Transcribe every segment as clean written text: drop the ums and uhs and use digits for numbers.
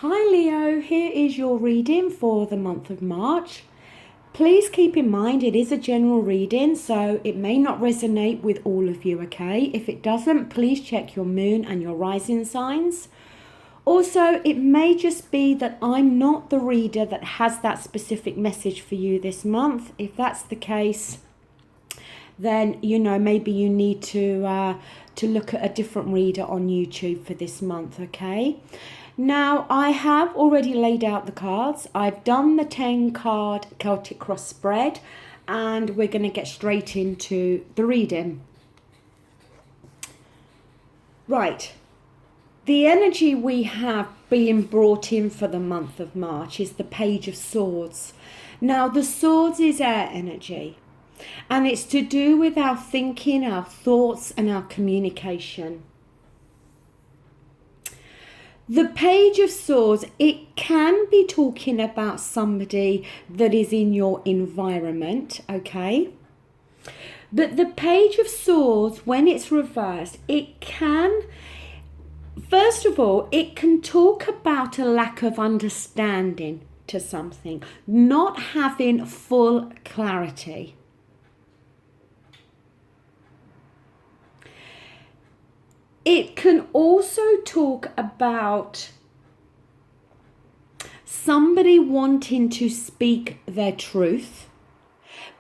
Hi Leo, here is your reading for the month of March. Please keep in mind it is a general reading, so it may not resonate with all of you, okay? If it doesn't, please check your moon and your rising signs. Also, it may just be that I'm not the reader that has that specific message for you this month. If that's the case, then maybe you need to look at a different reader on YouTube for this month, okay? Now, I have already laid out the cards. I've done the 10 card Celtic Cross spread, and we're going to get straight into the reading. Right. The energy we have being brought in for the month of March is the Page of Swords. Now, the Swords is air energy, and it's to do with our thinking, our thoughts, and our communication. The Page of Swords, it can be talking about somebody that is in your environment, okay? But the Page of Swords, when it's reversed, it can, first of all, it can talk about a lack of understanding to something, not having full clarity. It can also talk about somebody wanting to speak their truth,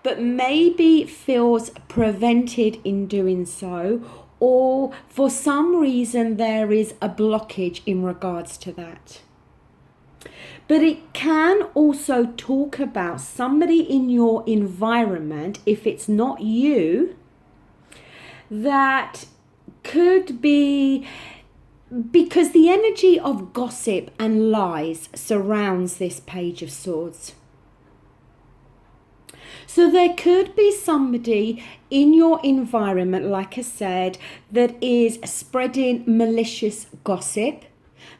but maybe feels prevented in doing so, or for some reason there is a blockage in regards to that. But it can also talk about somebody in your environment, if it's not you, that could be because the energy of gossip and lies surrounds this Page of Swords. So there could be somebody in your environment, like I said, that is spreading malicious gossip,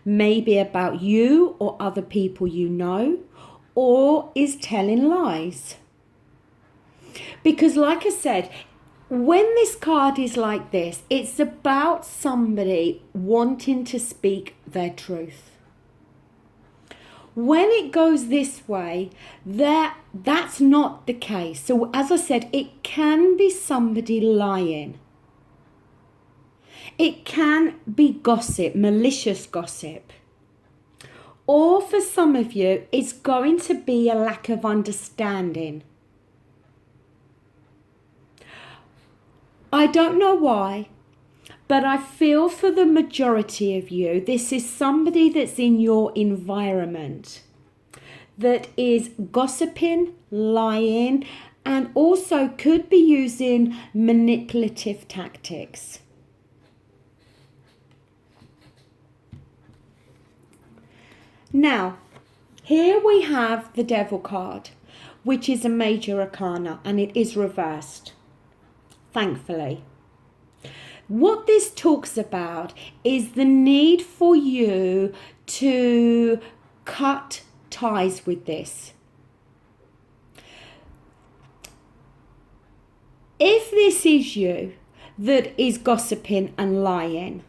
maybe about you or other people you know, or is telling lies. Because like I said, when this card is like this, it's about somebody wanting to speak their truth. When it goes this way, that's not the case. So as I said, it can be somebody lying. It can be gossip, malicious gossip. Or for some of you, it's going to be a lack of understanding. I don't know why, but I feel for the majority of you, this is somebody that's in your environment that is gossiping, lying, and also could be using manipulative tactics. Now, here we have the Devil card, which is a major arcana, and it is reversed. Thankfully. What this talks about is the need for you to cut ties with this. If this is you that is gossiping and lying,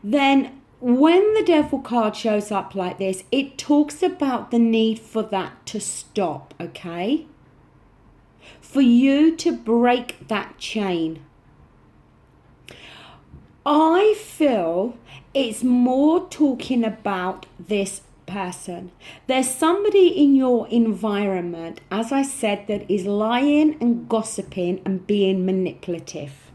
then when the Devil card shows up like this, it talks about the need for that to stop, okay? For you to break that chain. I feel it's more talking about this person. There's somebody in your environment, as I said, that is lying and gossiping and being manipulative.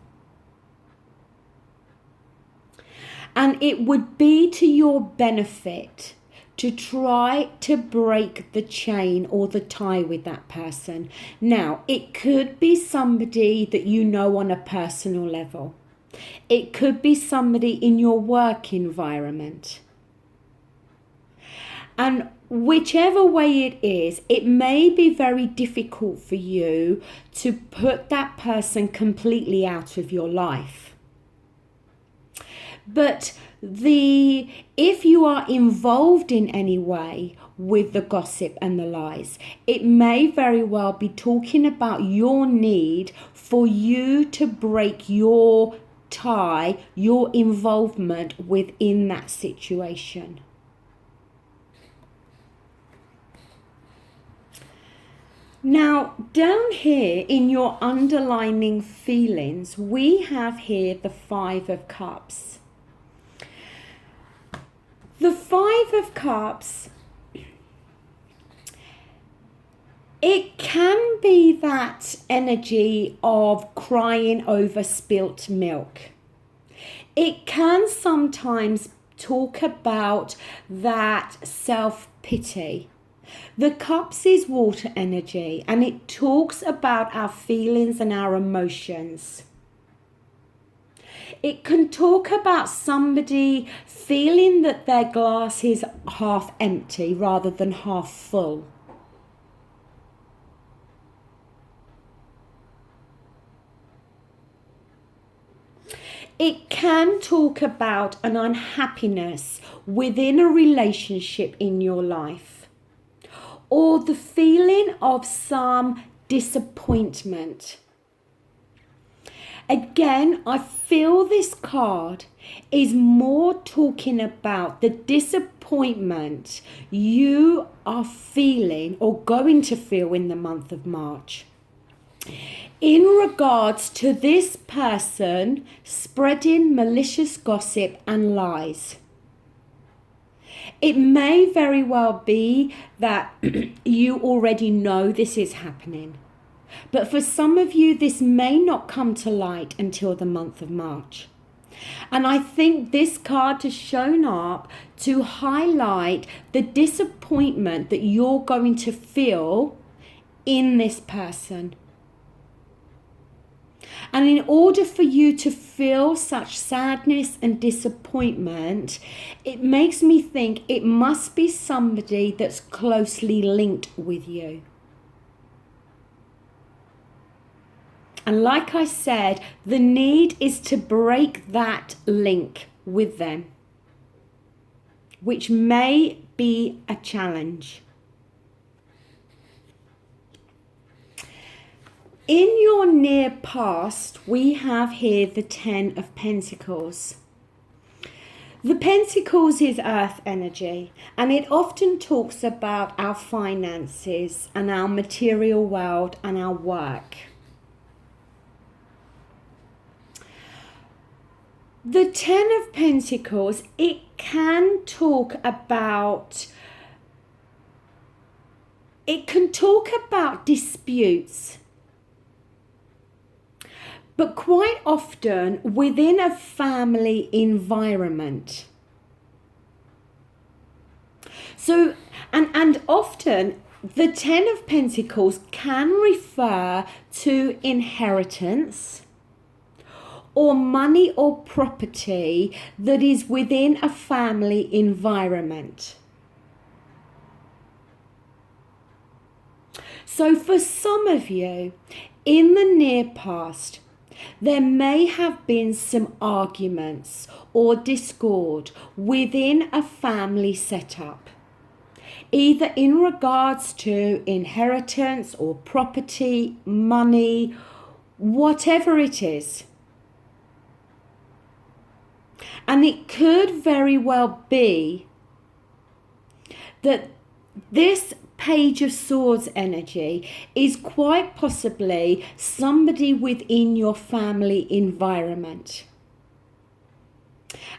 And it would be to your benefit to try to break the chain or the tie with that person. Now, it could be somebody that you know on a personal level. It could be somebody in your work environment. And whichever way it is, it may be very difficult for you to put that person completely out of your life. But if you are involved in any way with the gossip and the lies, it may very well be talking about your need for you to break your tie, your involvement within that situation. Now, down here in your underlining feelings, we have here the Five of Cups. The Five of Cups, it can be that energy of crying over spilt milk. It can sometimes talk about that self-pity. The Cups is water energy, and it talks about our feelings and our emotions. It can talk about somebody feeling that their glass is half empty rather than half full. It can talk about an unhappiness within a relationship in your life, or the feeling of some disappointment. Again, I feel this card is more talking about the disappointment you are feeling or going to feel in the month of March in regards to this person spreading malicious gossip and lies. It may very well be that you already know this is happening, but for some of you, this may not come to light until the month of March. And I think this card has shown up to highlight the disappointment that you're going to feel in this person. And in order for you to feel such sadness and disappointment, it makes me think it must be somebody that's closely linked with you. And like I said, the need is to break that link with them, which may be a challenge. In your near past, we have here the Ten of Pentacles. The Pentacles is earth energy, and it often talks about our finances and our material world and our work. The Ten of Pentacles, it can talk about disputes. But quite often within a family environment. So, and often the Ten of Pentacles can refer to inheritance or money or property that is within a family environment. So for some of you, in the near past, there may have been some arguments or discord within a family setup, either in regards to inheritance or property, money, whatever it is. And it could very well be that this Page of Swords energy is quite possibly somebody within your family environment.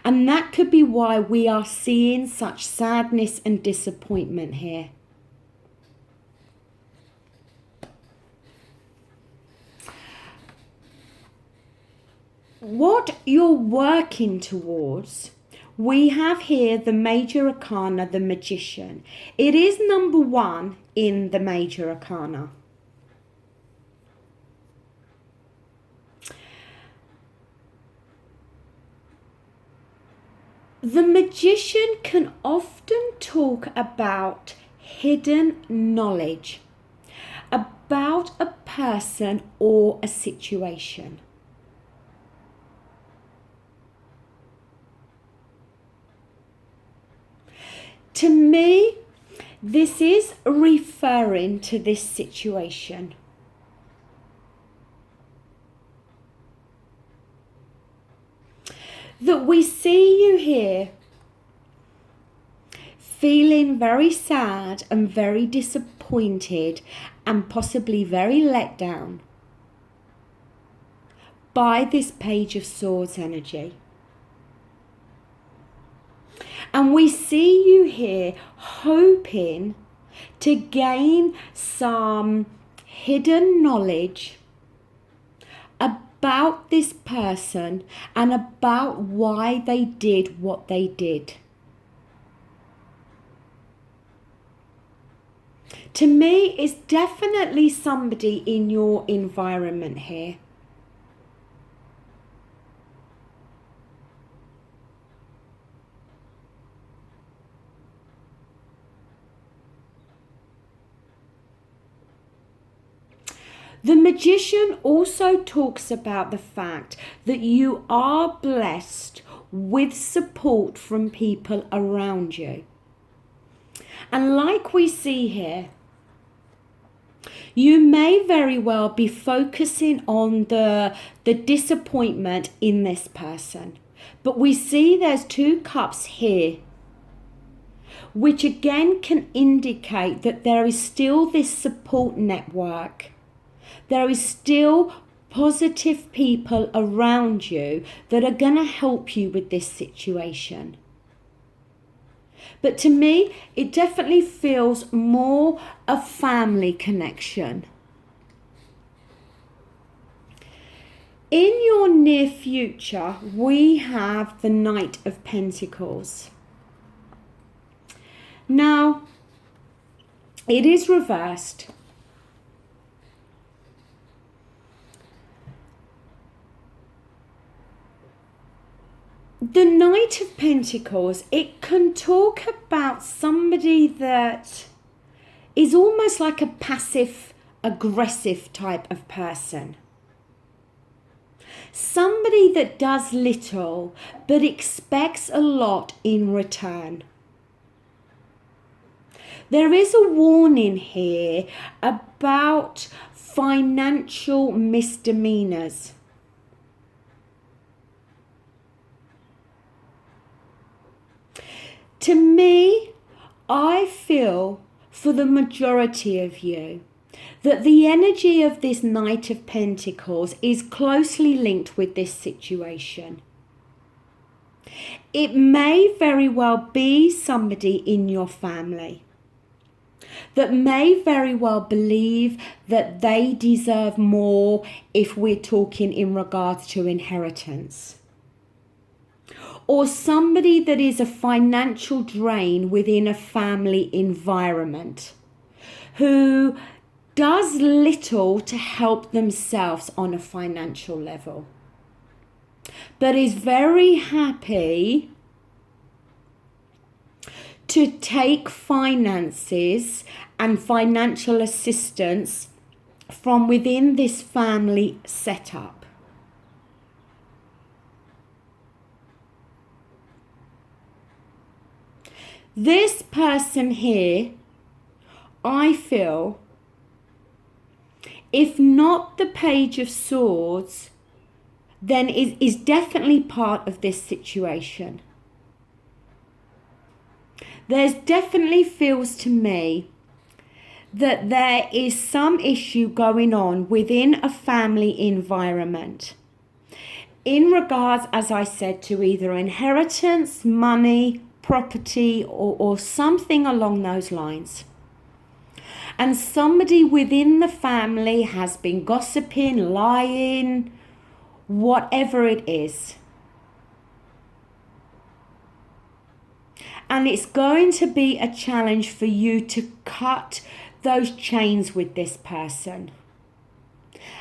And that could be why we are seeing such sadness and disappointment here. What you're working towards, we have here the Major Arcana, the Magician. It is number 1 in the Major Arcana. The Magician can often talk about hidden knowledge about a person or a situation. To me, this is referring to this situation. That we see you here feeling very sad and very disappointed and possibly very let down by this Page of Swords energy. And we see you here hoping to gain some hidden knowledge about this person and about why they did what they did. To me, it's definitely somebody in your environment here. The Magician also talks about the fact that you are blessed with support from people around you. And like we see here, you may very well be focusing on the disappointment in this person. But we see there's 2 cups here, which again can indicate that there is still this support network. There is still positive people around you that are going to help you with this situation. But to me, it definitely feels more a family connection. In your near future, we have the Knight of Pentacles. Now, it is reversed. The Knight of Pentacles, it can talk about somebody that is almost like a passive aggressive type of person. Somebody that does little but expects a lot in return. There is a warning here about financial misdemeanors. To me, I feel for the majority of you that the energy of this Knight of Pentacles is closely linked with this situation. It may very well be somebody in your family that may very well believe that they deserve more if we're talking in regards to inheritance. Or somebody that is a financial drain within a family environment who does little to help themselves on a financial level, but is very happy to take finances and financial assistance from within this family setup. This person here, I feel, if not the Page of Swords, then is definitely part of this situation. There's definitely feels to me that there is some issue going on within a family environment in regards, as I said, to either inheritance, money, property, or something along those lines. And somebody within the family has been gossiping, lying, whatever it is. And it's going to be a challenge for you to cut those chains with this person.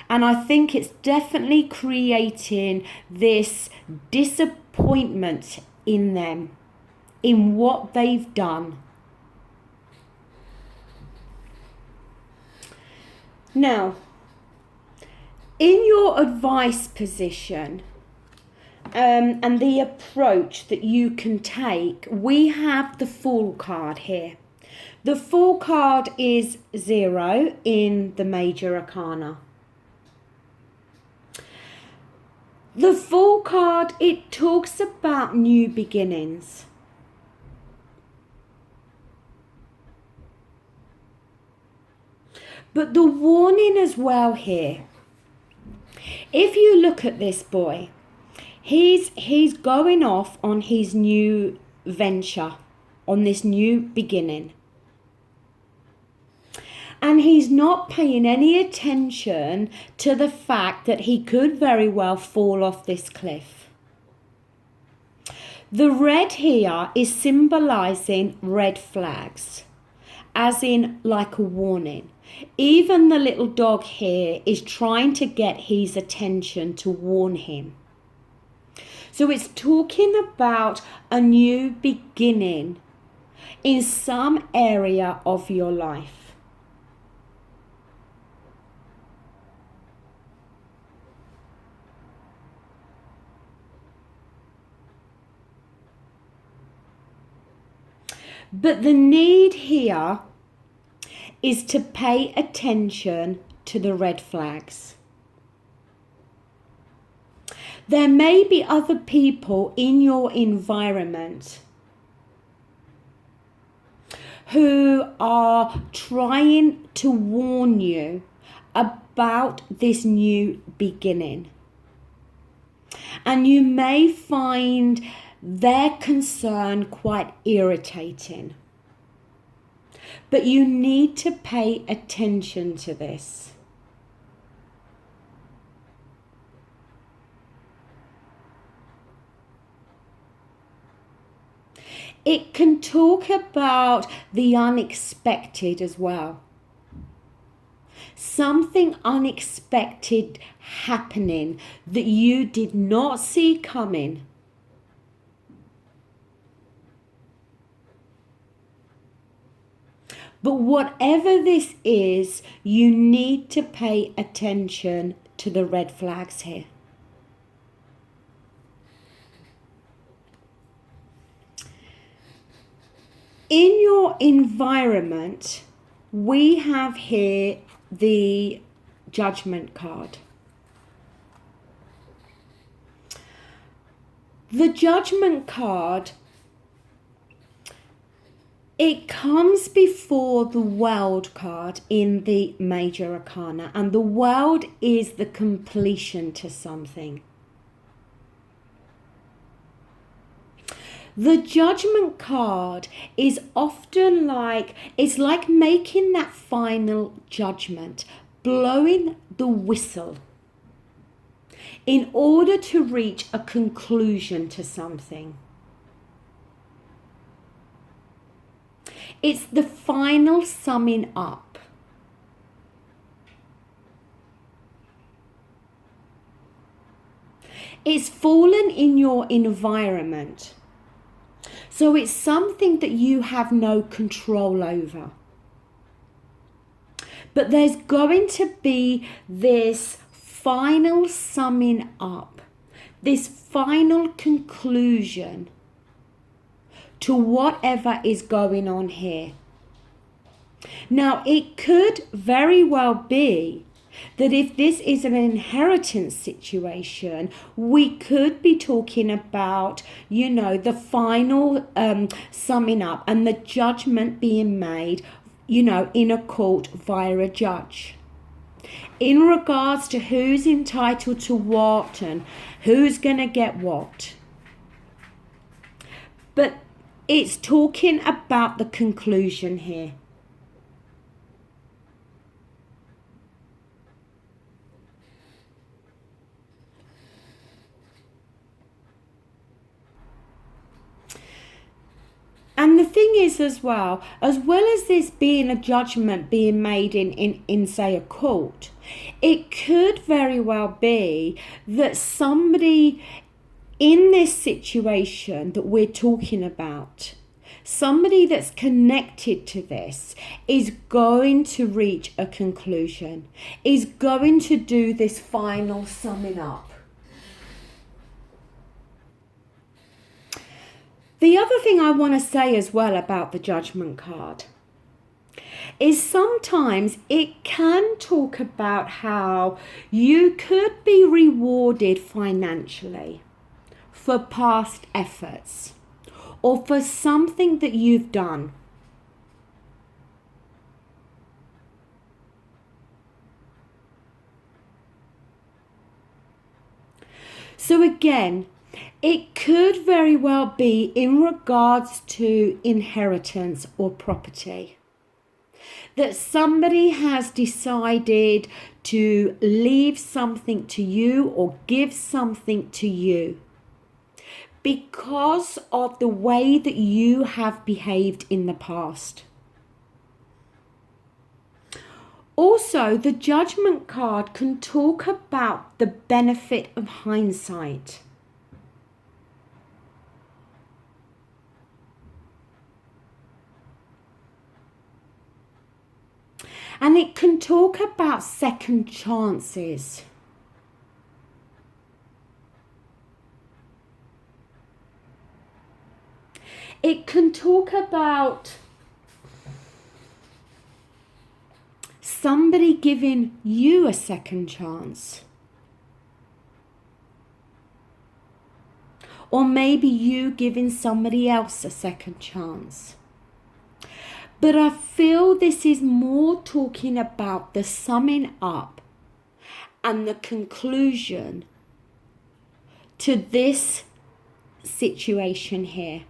And I think it's definitely creating this disappointment in them, in what they've done. Now, in your advice position and the approach that you can take, we have the Fool card here. The Fool card is 0 in the Major Arcana. The Fool card, it talks about new beginnings. But the warning as well here, if you look at this boy, he's going off on his new venture, on this new beginning. And he's not paying any attention to the fact that he could very well fall off this cliff. The red here is symbolizing red flags, as in like a warning. Even the little dog here is trying to get his attention to warn him. So it's talking about a new beginning in some area of your life. But the need here is to pay attention to the red flags. There may be other people in your environment who are trying to warn you about this new beginning. And you may find their concern quite irritating. But you need to pay attention to this. It can talk about the unexpected as well. Something unexpected happening that you did not see coming. But whatever this is, you need to pay attention to the red flags here. In your environment, we have here the Judgment card. The Judgment card, it comes before the World card in the Major Arcana, and the World is the completion to something. The Judgment card is often it's like making that final judgment, blowing the whistle in order to reach a conclusion to something. It's the final summing up. It's fallen in your environment. So it's something that you have no control over. But there's going to be this final summing up, this final conclusion to whatever is going on here. Now, it could very well be that if this is an inheritance situation, we could be talking about, the final summing up and the judgment being made, in a court via a judge. In regards to who's entitled to what and who's going to get what. But it's talking about the conclusion here. And the thing is as well as this being a judgment being made in say a court, it could very well be that somebody in this situation that we're talking about, somebody that's connected to this is going to reach a conclusion, is going to do this final summing up. The other thing I want to say as well about the Judgment card is sometimes it can talk about how you could be rewarded financially for past efforts or for something that you've done. So again, it could very well be in regards to inheritance or property, that somebody has decided to leave something to you or give something to you because of the way that you have behaved in the past. Also, the Judgment card can talk about the benefit of hindsight. And it can talk about second chances. It can talk about somebody giving you a second chance. Or maybe you giving somebody else a second chance. But I feel this is more talking about the summing up and the conclusion to this situation here.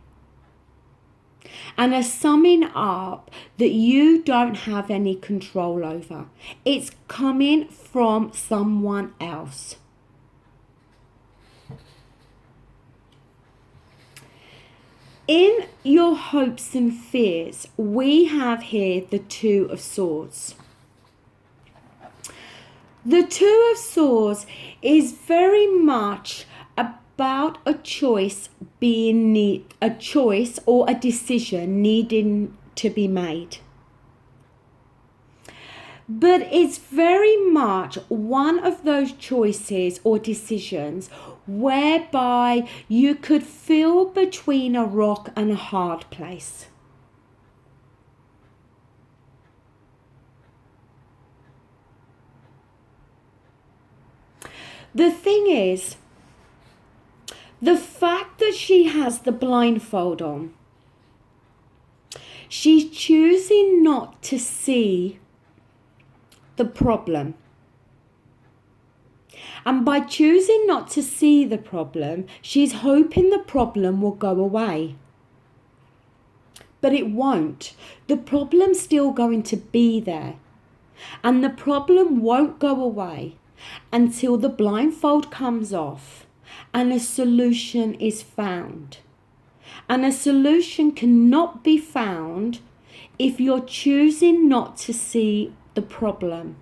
And a summing up that you don't have any control over. It's coming from someone else. In your hopes and fears, we have here the Two of Swords. The Two of Swords is very much about a choice a choice or a decision needing to be made. But it's very much one of those choices or decisions whereby you could feel between a rock and a hard place. The thing is, the fact that she has the blindfold on, she's choosing not to see the problem. And by choosing not to see the problem, she's hoping the problem will go away. But it won't. The problem's still going to be there. And the problem won't go away until the blindfold comes off and a solution is found. And a solution cannot be found if you're choosing not to see the problem.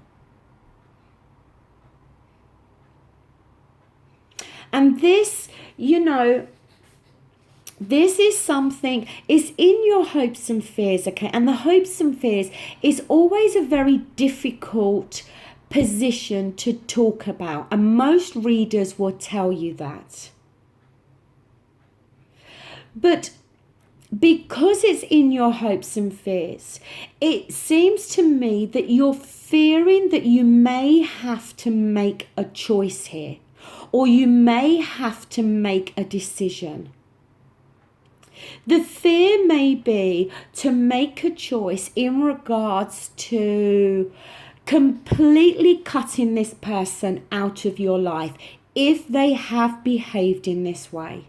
And this, this is something, is in your hopes and fears, okay? And the hopes and fears is always a very difficult position to talk about. And most readers will tell you that. But because it's in your hopes and fears, it seems to me that you're fearing that you may have to make a choice here, or you may have to make a decision. The fear may be to make a choice in regards to completely cutting this person out of your life if they have behaved in this way.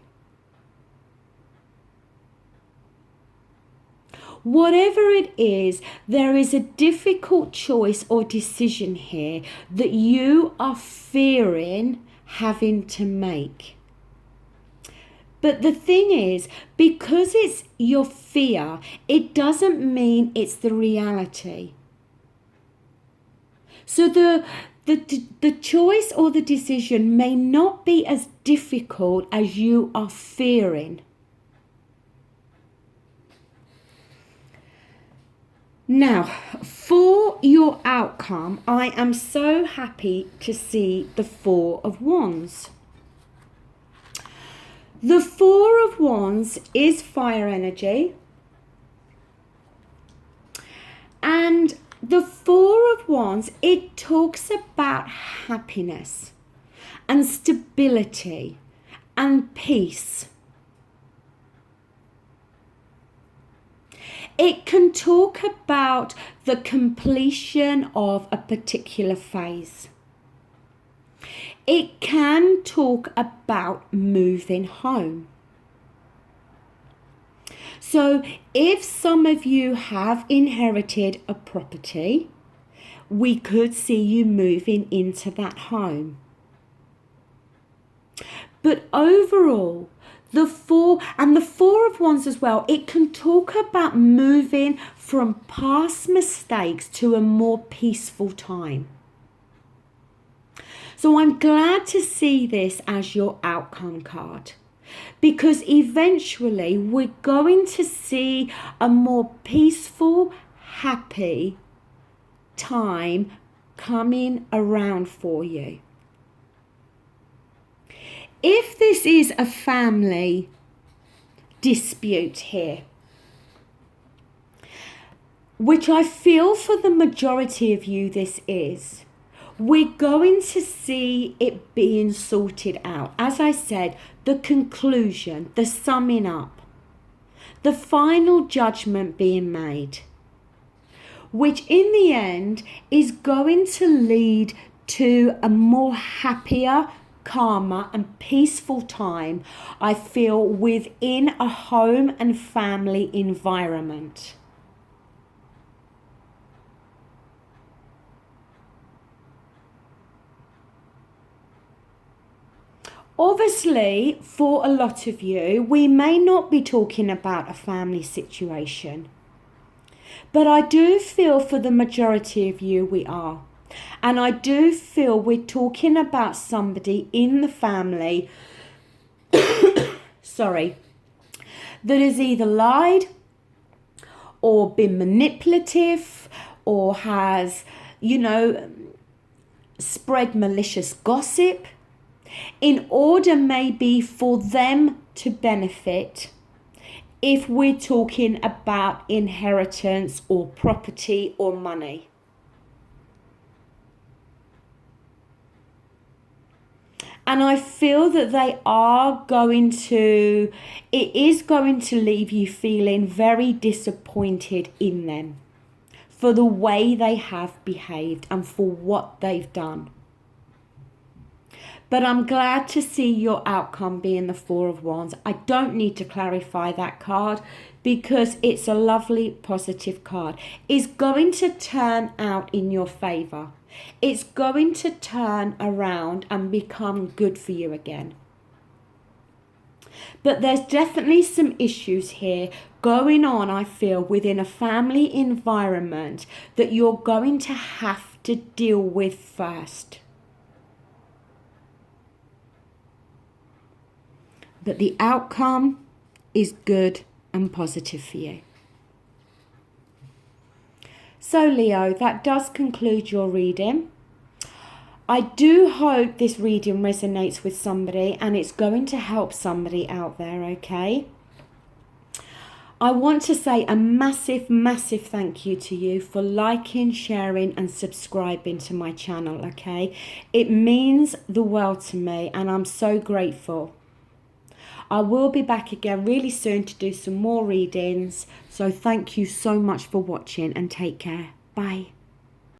Whatever it is, there is a difficult choice or decision here that you are fearing having to make. But the thing is, because it's your fear, it doesn't mean it's the reality. So the choice or the decision may not be as difficult as you are fearing. Now, for your outcome, I am so happy to see the Four of Wands. The Four of Wands is fire energy. And the Four of Wands, it talks about happiness and stability and peace. It can talk about the completion of a particular phase. It can talk about moving home. So if some of you have inherited a property, we could see you moving into that home. But overall, the Four of Wands as well, it can talk about moving from past mistakes to a more peaceful time. So I'm glad to see this as your outcome card, because eventually we're going to see a more peaceful, happy time coming around for you. If this is a family dispute here, which I feel for the majority of you this is, we're going to see it being sorted out. As I said, the conclusion, the summing up, the final judgment being made, which in the end is going to lead to a more happier, calmer and peaceful time, I feel, within a home and family environment. Obviously, for a lot of you, we may not be talking about a family situation, but I do feel for the majority of you we are. And I do feel we're talking about somebody in the family, that has either lied or been manipulative or has, spread malicious gossip in order maybe for them to benefit, if we're talking about inheritance or property or money. And I feel that it is going to leave you feeling very disappointed in them for the way they have behaved and for what they've done. But I'm glad to see your outcome being the Four of Wands. I don't need to clarify that card because it's a lovely positive card. It's going to turn out in your favour. It's going to turn around and become good for you again. But there's definitely some issues here going on, I feel, within a family environment that you're going to have to deal with first. But the outcome is good and positive for you. So Leo, that does conclude your reading. I do hope this reading resonates with somebody and it's going to help somebody out there, okay? I want to say a massive, massive thank you to you for liking, sharing and subscribing to my channel, okay? It means the world to me and I'm so grateful. I will be back again really soon to do some more readings. So thank you so much for watching and take care. Bye.